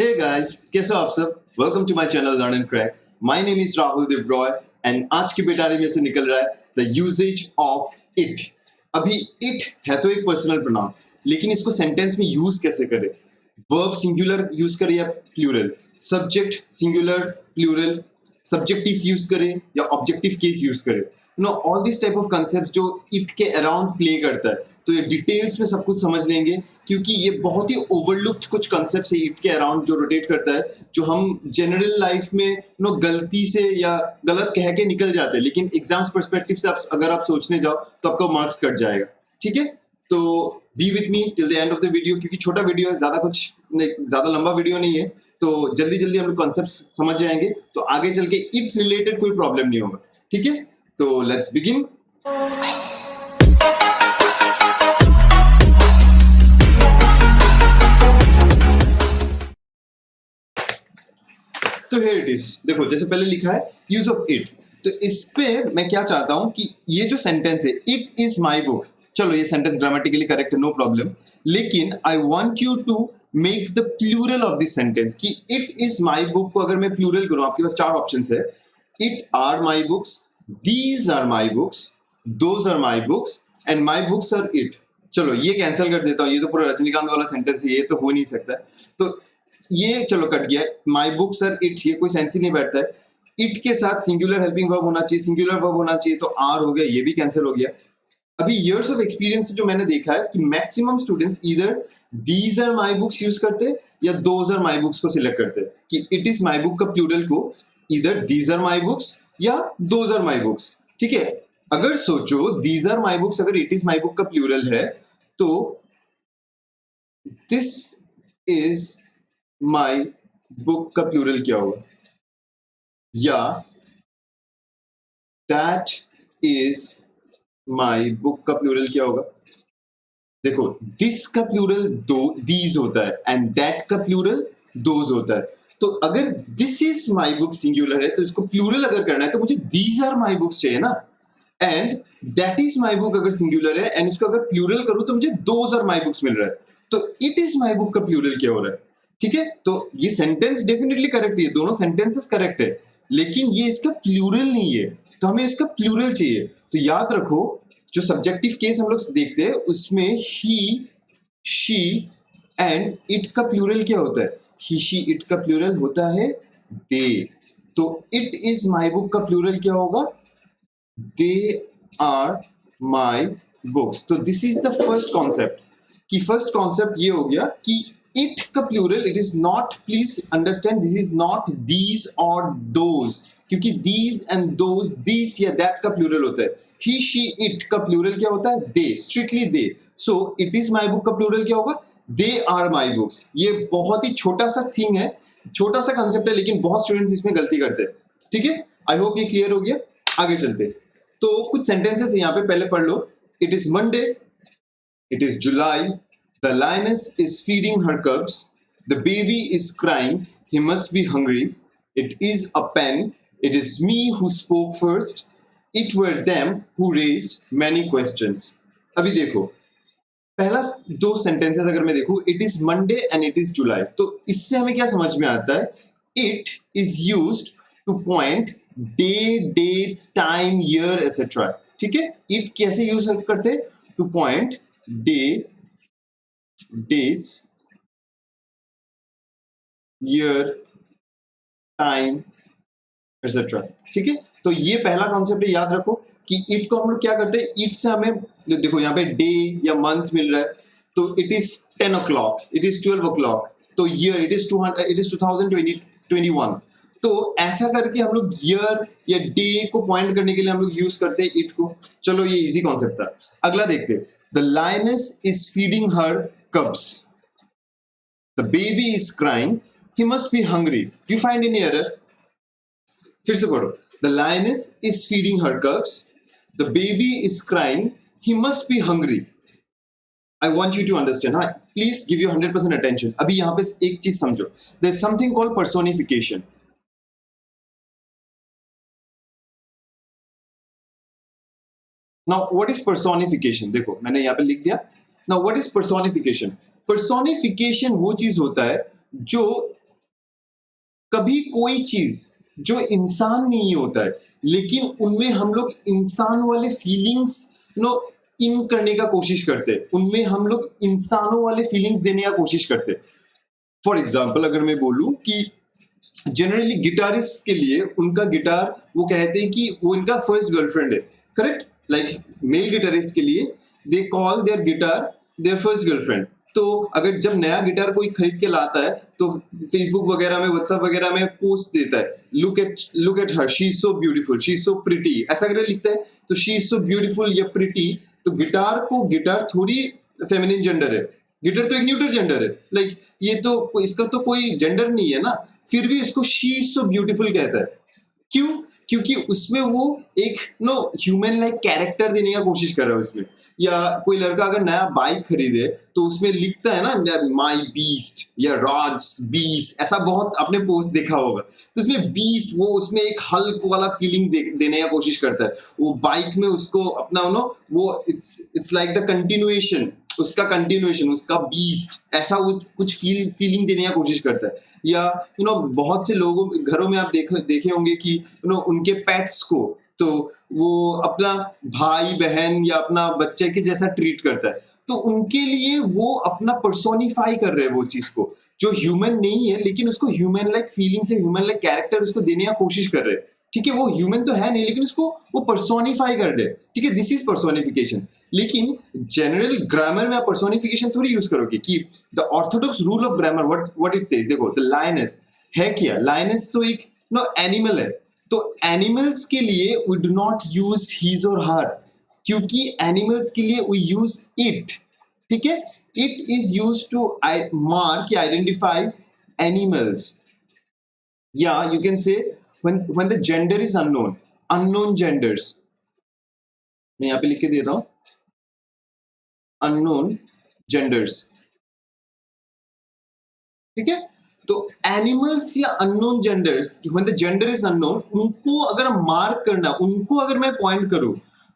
Hey guys, कैसे हो आप सब? Welcome to my channel Learn and Crack. My name is Rahul Dev Roy and आज की पिटारे में से निकल रहा है the usage of it. अभी it है तो एक पर्सनल प्रोनाउन, लेकिन इसको सेंटेंस में यूज कैसे करें? वर्ब सिंगुलर यूज करें या plural? Subject singular plural, subjective use करें या ऑब्जेक्टिव केस यूज करें? No all this type of concept जो इट के अराउंड प्ले करता है, तो ये डिटेल्स में सब कुछ समझ लेंगे, क्योंकि ये बहुत ही ओवरलुक्ड कुछ कंसेप्ट है इट के अराउंड जो रोटेट करता है, जो हम जनरल लाइफ में गलती से या गलत कह के निकल जाते हैं, लेकिन एग्जाम्स पर्सपेक्टिव से अगर आप सोचने जाओ तो आपका मार्क्स कट जाएगा. ठीक है, तो B with me till the end of the video, क्योंकि छोटा वीडियो है, ज्यादा लंबा वीडियो नहीं है, तो जल्दी जल्दी हम लोग कॉन्सेप्ट समझ जाएंगे, तो आगे चल के इट रिलेटेड कोई प्रॉब्लम नहीं होगा. ठीक है, तो लेट्स बिगिन. तो हियर इट इज. देखो, जैसे पहले लिखा है यूज ऑफ इट, तो इस पे मैं क्या चाहता हूं कि ये जो सेंटेंस है इट इज माई बुक, चलो ये सेंटेंस ग्रामेटिकली करेक्ट है, नो प्रॉब्लम, लेकिन I want you to make the plural of this sentence कि इट इज माई बुक को अगर मैं प्लूरल करूं, आपके पास चार ऑप्शंस है. It are my books, these are my books, those are my books and my books are it. चलो ये कैंसिल कर देता हूं, ये तो पूरा रजनीकांत वाला सेंटेंस है, ये तो हो नहीं सकता. तो ये चलो कट गया. माई बुक्स आर इट, ये कोई सेंस ही नहीं बैठता है. इट के साथ सिंगुलर हेल्पिंग वर्ब होना चाहिए, सिंगुलर वर्ब होना चाहिए, तो आर हो गया, ये भी कैंसिल हो गया. अभी इयर्स ऑफ एक्सपीरियंस जो मैंने देखा है कि मैक्सिमम स्टूडेंट्स इधर these are my books use करते हैं या दोज आर माई बुक्स को सिलेक्ट करते हैं, कि इट इज माई बुक का प्लूरल को इधर दीज आर माई बुक्स या दोज आर माई बुक्स. ठीक है, अगर सोचो दीज आर माई बुक्स अगर इट इज माई बुक का प्लूरल है, तो दिस इज माई बुक का प्लूरल क्या होगा, या दैट इज माई बुक का प्लूरल क्या होगा. देखो, दिस का प्लूरल दीज होता है एंड दैट का प्लूरल दोज होता है. तो अगर this is my book singular है, तो इसको प्लूरल अगर करना है तो मुझे दीज आर माई बुक्स चाहिए ना. And that is my book अगर सिंगुलर है एंड इसको अगर प्लूरल करूं तो मुझे दोज आर माई बुक्स मिल रहा है. तो इट इज माई बुक का प्लूरल क्या हो रहा है. ठीक है, तो ये सेंटेंस डेफिनेटली करेक्ट है, दोनों सेंटेंसेस करेक्ट है, लेकिन ये इसका प्लूरल नहीं है, तो हमें इसका प्लूरल चाहिए. तो याद रखो, जो सब्जेक्टिव केस हम लोग देखते हैं उसमें ही, शी एंड इट का प्लूरल क्या होता है. ही शी इट का प्लूरल होता है दे. तो इट इज माई बुक का प्लूरल क्या होगा, दे आर माई बुक्स. तो this is the first concept, कि फर्स्ट कॉन्सेप्ट ये हो गया कि इट का plural, it is not, please understand, this is not these और दोज, क्योंकि दीज एंड दोज, दिस या दैट का प्लूरल होता है. ही शी इट का प्लूरल क्या होता है, they, strictly they. So it is my book का प्लूरल क्या होगा, दे आर माई बुक्स. ये बहुत ही छोटा सा थिंग है, छोटा सा कंसेप्ट है, लेकिन बहुत स्टूडेंट्स इसमें गलती करते हैं. ठीक है, आई होप ये क्लियर हो गया. आगे चलते. तो कुछ सेंटेंसेस यहाँ पे पहले पढ़ लो. It is Monday, it is July, the lioness is feeding her cubs, the baby is crying, he must be hungry, it is a pen, it is me who spoke first, it were them who raised many questions. अभी देखो, पहला दो sentences अगर मैं देखूं, it is Monday and it is July, तो इससे हमें क्या समझ में आता है, it is used to point day, dates, time, year etcetera. ठीक है, इट कैसे यूज करते हैं, to point day, dates, year, time, etc. ठीक है, तो ये पहला कॉन्सेप्ट है, याद रखो कि इट को हम लोग क्या करते हैं, इट से हमें देखो यहाँ पे डे या मंथ मिल रहा है, तो it is 10 o'clock, it is 12 o'clock, तो ईयर इट इज 2021. तो ऐसा करके हम लोग ईयर या डे को पॉइंट करने के लिए हम लोग यूज करते हैं इट को. चलो ये इजी कॉन्सेप्ट था. अगला देखते हैं. The lioness is feeding her cubs, the baby is crying, he must be hungry. Do you find any error? फिर से पढ़ो. The lioness is feeding her cubs, the baby is crying, he must be hungry. I want you to understand. हाँ, please give your 100% attention. अभी यहाँ पे एक चीज समझो. There is something called personification. Now, what is personification? देखो, मैंने यहाँ पे लिख दिया. Now, what is personification? Personification वो चीज होता है जो कभी कोई चीज जो इंसान नहीं होता है लेकिन उनमें हम लोग इंसान वाले फीलिंग्स नो इन करने का कोशिश करते हैं, उनमें हम लोग इंसानों वाले फीलिंग्स देने का कोशिश करते हैं। फॉर एग्जाम्पल अगर मैं बोलूं कि जनरली गिटारिस्ट के लिए उनका गिटार वो कहते हैं कि वो इनका फर्स्ट गर्लफ्रेंड है, करेक्ट? लाइक मेल गिटारिस्ट के लिए they call their guitar their first girlfriend. तो अगर जब नया गिटार कोई खरीद के लाता है तो फेसबुक वगैरह में, व्हाट्सएप वगैरह में पोस्ट देता है, look at her, she is so beautiful, she is so pretty, ऐसा करके लिखता है। तो शी इज सो ब्यूटीफुल या प्रिटी, तो गिटार थोड़ी फेमिनिन जेंडर है, गिटार तो एक न्यूट्रल जेंडर है, लाइक ये तो इसका तो कोई जेंडर नहीं है ना, फिर भी उसको शी इज सो ब्यूटीफुल कहता है। क्यों? क्योंकि उसमें वो एक ह्यूमन लाइक कैरेक्टर देने का कोशिश कर रहा है उसमें। या कोई लड़का अगर नया बाइक खरीदे तो उसमें लिखता है ना माई बीस्ट या राज बीस्ट, ऐसा बहुत आपने पोस्ट देखा होगा। तो उसमें बीस्ट वो उसमें एक हल्क वाला फीलिंग देने का कोशिश करता है वो बाइक में, उसको अपना वो इट्स लाइक द कंटिन्यूएशन, उसका कंटिन्यूएशन, उसका बीस्ट, ऐसा वो कुछ फीलिंग देने का कोशिश करता है। या बहुत से लोगों घरों में आप देखे होंगे कि उनके पेट्स को तो वो अपना भाई बहन या अपना बच्चे के जैसा ट्रीट करता है, तो उनके लिए वो अपना पर्सोनिफाई कर रहे हैं वो चीज को, जो ह्यूमन नहीं है लेकिन उसको ह्यूमन लाइक फीलिंग से, ह्यूमन लाइक कैरेक्टर उसको देने का कोशिश कर रहे हैं। ठीक है, वो ह्यूमन तो है नहीं लेकिन उसको वो पर्सोनिफाई कर दे। ठीक है, दिस इज पर्सोनिफिकेशन। लेकिन जनरल ग्रामर में आप पर्सोनिफिकेशन थोड़ी यूज करोगे कि the Orthodox rule of grammar what it says. देखो द लायनेस है क्या, लायनेस तो एक एनिमल है, तो एनिमल्स के लिए we do not use his और हर, क्योंकि एनिमल्स के लिए वी यूज इट। ठीक है, it is use to mark या आइडेंटिफाई एनिमल्स। या you can say when the gender is unknown genders, मैं यहां पे लिख के देता हूं unknown genders। ठीक है, तो एनिमल्स या unknown genders, when the gender is unknown, उनको अगर मार्क करना, उनको अगर मैं पॉइंट करूं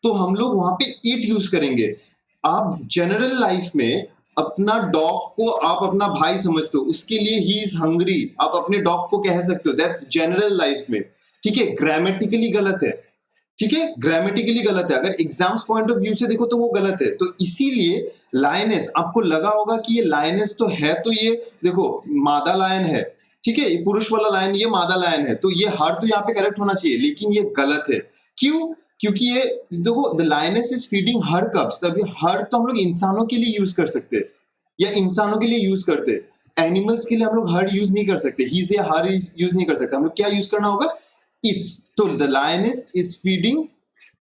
तो हम लोग वहां पे इट यूज करेंगे। आप जनरल लाइफ में अपना डॉग को आप अपना भाई समझते हो, उसके लिए ही इज हंग्री, आप अपने डॉग को कह सकते हो, दैट्स जनरल लाइफ में। ठीक है, ग्रामेटिकली गलत है। ठीक है, ग्रामेटिकली गलत है, अगर एग्जाम्स पॉइंट ऑफ व्यू से देखो तो वो गलत है। तो इसीलिए लायनेस, आपको लगा होगा कि ये लायनेस तो है, तो ये देखो मादा लायन है, ठीक है, ये पुरुष वाला लायन, ये मादा लायन है, तो ये हर तो यहाँ पे करेक्ट होना चाहिए, लेकिन ये गलत है। क्यों? क्योंकि ये देखो द लायनेस इज फीडिंग हर कब्स, तभी हर तो हम लोग इंसानों के लिए यूज कर सकते हैं या इंसानों के लिए यूज करते हैं, एनिमल्स के लिए हम लोग हर यूज नहीं कर सकते, ही से हर यूज नहीं कर सकते, हम लोग क्या यूज करना होगा, its। तो the lioness is feeding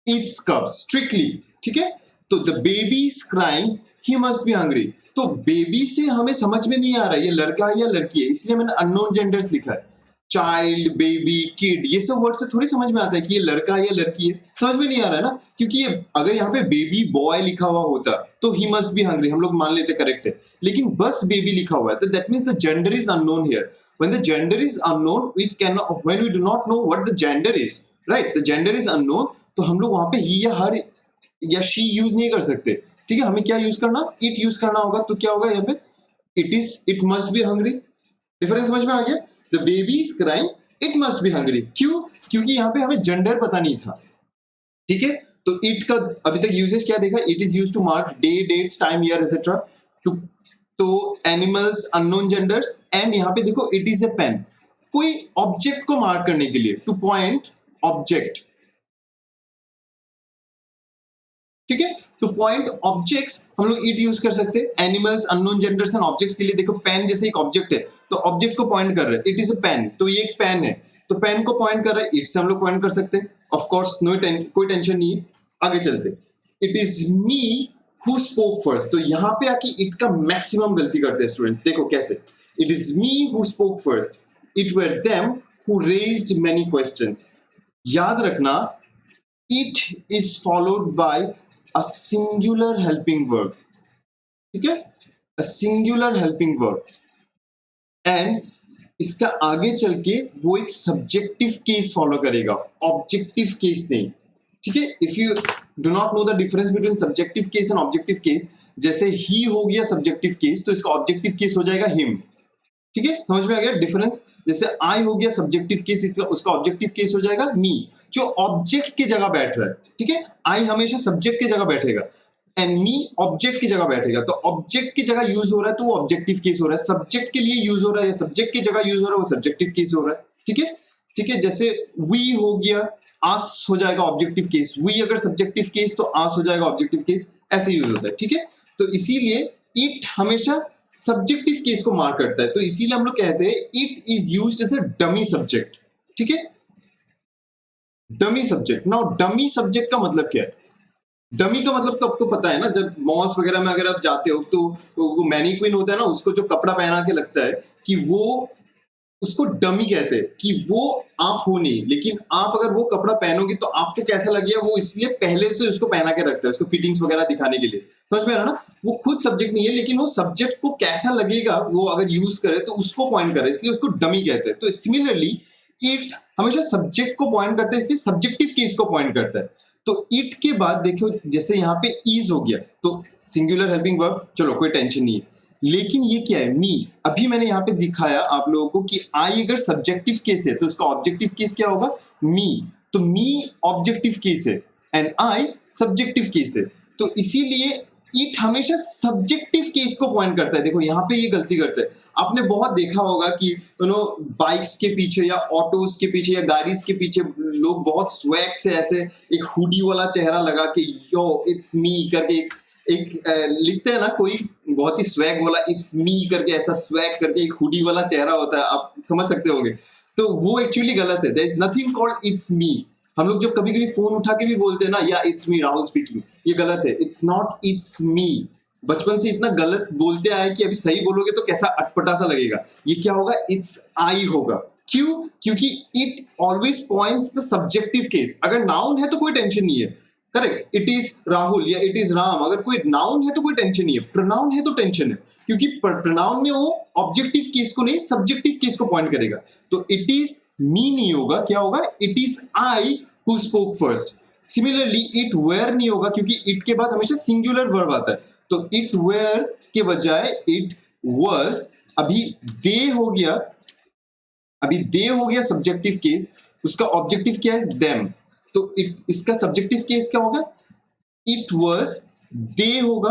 its cubs strictly। ठीक है, तो the baby is crying, he must be hungry। तो बेबी से हमें समझ में नहीं आ रहा है ये लड़का है या लड़की है, इसलिए मैंने अननोन जेंडर्स लिखा है। चाइल्ड, बेबी, किड, ये सब वर्ड से थोड़ी समझ में आता है कि ये लड़का है या लड़की है, समझ में नहीं आ रहा है ना, क्योंकि ये अगर यहाँ पे बेबी बॉय लिखा हुआ होता तो ही मस्ट बी हंग्री हम लोग मान लेते करेक्ट है, लेकिन बस बेबी लिखा हुआ है, तो that means the gender is unknown here. When the gender is unknown we can, when we do not know what the gender is, right, the gender is unknown, तो हम लोग वहां पे ही या हर या शी यूज नहीं कर सकते। ठीक है, हमें क्या यूज करना, इट यूज करना होगा। तो क्या होगा यहाँ पे, it must be hungry. Difference समझ में आ गया, the baby is crying, it must be hungry. क्यों? क्योंकि यहाँ पे हमें जेंडर पता नहीं था। ठीक है, तो इट का अभी तक यूजेस क्या देखा, it is used to mark day, dates, time, year etcetera, तो एनिमल्स, अननोन जेंडर्स, एंड यहाँ पे देखो इट इज ए पेन, कोई ऑब्जेक्ट को मार्क करने के लिए, टू पॉइंट ऑब्जेक्ट। ठीक है, टू पॉइंट ऑब्जेक्ट्स हम लोग इट यूज कर सकते हैं। Animals, unknown genders and objects के लिए देखो पेन जैसे एक ऑब्जेक्ट है, तो ऑब्जेक्ट को पॉइंट कर रहे हैं, इट इज अ पेन, तो ये एक पेन है, तो पेन को पॉइंट कर रहे हैं, इट से हम लोग पॉइंट कर सकते हैं। ऑफ कोर्स कोई टेंशन नहीं है। आगे चलते, it is me who spoke first, तो यहाँ पे आके इट का मैक्सिमम गलती करते हैं स्टूडेंट्स, देखो कैसे, it is me who spoke first, it were them who raised many questions. याद रखना, it is followed by a singular helping verb। ठीक है, a singular helping verb, and इसका आगे चल के वो एक सब्जेक्टिव केस फॉलो करेगा, ऑब्जेक्टिव केस नहीं। ठीक है, if you do not know the difference between subjective case and objective case, जैसे ही हो गया सब्जेक्टिव केस तो इसका ऑब्जेक्टिव केस हो जाएगा हिम। ठीक है, समझ में आ गया डिफरेंस। जैसे आई हो गया सब्जेक्टिव केस, इसका उसका ऑब्जेक्टिव केस हो जाएगा मी, जो ऑब्जेक्ट की जगह बैठ रहा है। ठीक है, आई हमेशा सब्जेक्ट की जगह बैठेगा एंड मी ऑब्जेक्ट की जगह बैठेगा। तो ऑब्जेक्ट की जगह यूज हो रहा है तो वो ऑब्जेक्टिव केस हो रहा है, सब्जेक्ट के लिए यूज हो रहा है या सब्जेक्ट की जगह यूज हो रहा है वो सब्जेक्टिव केस हो रहा है। ठीक है, ठीक है, जैसे वी हो गया, आस हो जाएगा ऑब्जेक्टिव केस, वी अगर सब्जेक्टिव केस तो आस हो जाएगा ऑब्जेक्टिव केस, ऐसे यूज होता है। ठीक है, तो इसीलिए इट हमेशा सब्जेक्टिव केस को मार्क करता है, तो इसीलिए हम लोग कहते हैं it is used as a dummy subject. ठीक है, dummy subject. Now dummy subject का मतलब क्या है? डमी का मतलब तो आपको पता है ना, जब मॉल्स वगैरह में अगर आप जाते हो तो वो मैनीक्विन होता है ना, उसको जो कपड़ा पहना के लगता है कि वो, उसको डमी कहते हैं कि वो आप हो नहीं, लेकिन आप अगर वो कपड़ा पहनोगे तो आपको कैसा लगेगा, वो इसलिए पहले से उसको पहना के रखता है, उसको फिटिंग्स वगैरह दिखाने के लिए। समझ में आ रहा ना, वो खुद सब्जेक्ट नहीं है लेकिन वो सब्जेक्ट को कैसा लगेगा वो अगर यूज करे तो उसको पॉइंट करे, इसलिए उसको डमी कहते हैं। तो सिमिलरली इट हमेशा सब्जेक्ट को पॉइंट करता है, इसलिए सब्जेक्टिव केस को पॉइंट करता है। तो इट के बाद देखो, जैसे यहाँ पे इज हो गया तो सिंगुलर हेल्पिंग वर्ब, चलो कोई टेंशन नहीं है। लेकिन ये क्या है, मी। अभी मैंने यहाँ पे दिखाया आप लोगों को कि आई अगर सब्जेक्टिव केस है तो उसका ऑब्जेक्टिव केस क्या होगा, मी। तो मी ऑब्जेक्टिव केस है एंड आई सब्जेक्टिव केस है, तो इसीलिए इट हमेशा सब्जेक्टिव केस को पॉइंट करता है। देखो यहाँ पे ये गलती करता है, आपने बहुत देखा होगा कि बाइक्स के पीछे या ऑटोज के पीछे या गाड़ीज के पीछे लोग बहुत स्वैग से ऐसे एक हुडी वाला चेहरा लगा के यो इट्स मी करके एक लिखते हैं ना, कोई बहुत ही स्वैग वाला इट्स मी करके ऐसा स्वैग करके एक हुडी वाला चेहरा होता है, आप समझ सकते होंगे। तो वो एक्चुअली गलत है, there is nothing called its me. हम लोग जब कभी कभी फोन उठा के भी बोलते हैं ना, या इट्स मी राहुल स्पीकिंग, ये गलत है, इट्स नॉट इट्स मी। बचपन से इतना गलत बोलते आए कि अभी सही बोलोगे तो कैसा अटपटा सा लगेगा। ये क्या होगा, इट्स आई होगा। क्यों? क्योंकि it always points the subjective case. अगर नाउन है तो कोई टेंशन नहीं है, करेक्ट, इट इज राहुल या इट इज राम, अगर कोई नाउन है तो कोई टेंशन नहीं है, प्रोनाउन है तो टेंशन है, क्योंकि प्रोनाउन में वो ऑब्जेक्टिव केस को नहीं सब्जेक्टिव केस को पॉइंट करेगा। तो इट इज मी नहीं होगा, क्या होगा, it is I who spoke first. Similarly it were नहीं होगा, क्योंकि इट के बाद हमेशा सिंगुलर वर्ब आता है, तो इट वेयर के बजाय इट वाज। अभी दे हो गया, अभी दे हो गया सब्जेक्टिव केस, उसका ऑब्जेक्टिव क्या है, देम। तो इसका सब्जेक्टिव केस क्या होगा, इट वाज दे होगा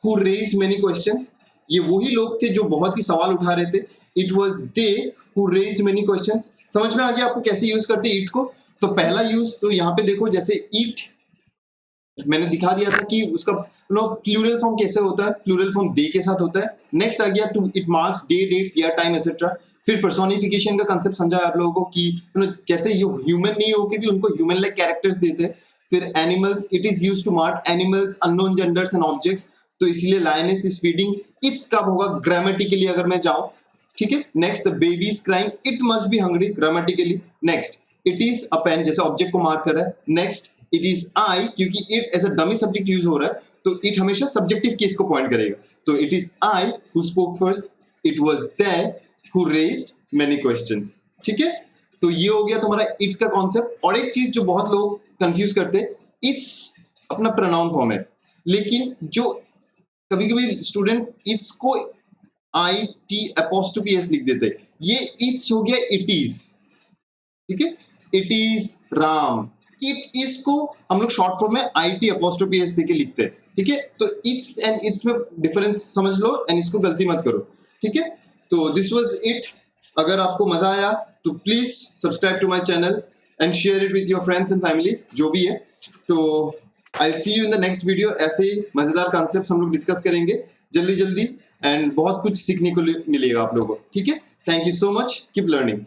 हु रेज्ड मेनी क्वेश्चन। ये वही लोग थे जो बहुत ही सवाल उठा रहे थे, it was they who raised many questions. समझ में आ गया आपको कैसे यूज करते इट को? तो पहला यूज तो यहाँ पे देखो, जैसे इट मैंने दिखा दिया था कि उसका प्लूरल फॉर्म कैसे होता है, प्लूरल फॉर्म दे के साथ होता है। नेक्स्ट आ गया two, it marks day, dates, year, time etcetera. फिर पर्सोनिफिकेशन का कंसेप्ट समझा आप लोगों को कि कैसे ये ह्यूमन नहीं होके भी उनको ह्यूमन लाइक कैरेक्टर्स देते हैं। फिर animals, it is used to mark animals, unknown genders and objects, तो इसीलिए लायनेस इज फीडिंग। इट्स कब होगा, ग्रामेटिकली अगर मैं जाऊं, ठीक है। Next the baby is crying, it must be hungry, grammatically. Next it is a pen, जैसे ऑब्जेक्ट को मार्क कर रहा है। नेक्स्ट इट इज आई, क्योंकि it as a dummy subject use हो रहा है तो इट हमेशा सब्जेक्टिव केस को पॉइंट करेगा, तो it is I who spoke first, it was there who raised many questions. ठीक है, तो ये हो गया तुम्हारा इट का कॉन्सेप्ट। और एक चीज जो बहुत लोग कंफ्यूज करते हैं, इट्स अपना प्रोनाउन फॉर्म है, लेकिन जो कभी कभी स्टूडेंट्स इट्स को आई टी एपोस्ट्रोफी एस लिख देते हैं, ये इट्स हो गया इट इज। ठीक है, it is Ram, it is को हम लोग शॉर्ट फॉर्म में आई टी एपोस्ट्रोफी एस देके लिखते हैं। ठीक है, तो इट्स एंड इट्स में डिफरेंस समझ लो एंड इसको गलती मत करो। ठीक है, तो दिस वाज इट। अगर आपको मजा आया तो please subscribe to my channel and share it with your friends and family, जो भी है। तो I see you in the next video. ऐसे ही मजेदार कॉन्सेप्ट्स हम लोग डिस्कस करेंगे जल्दी जल्दी, एंड बहुत कुछ सीखने को मिलेगा आप लोगों को। ठीक है, thank you so much, keep learning.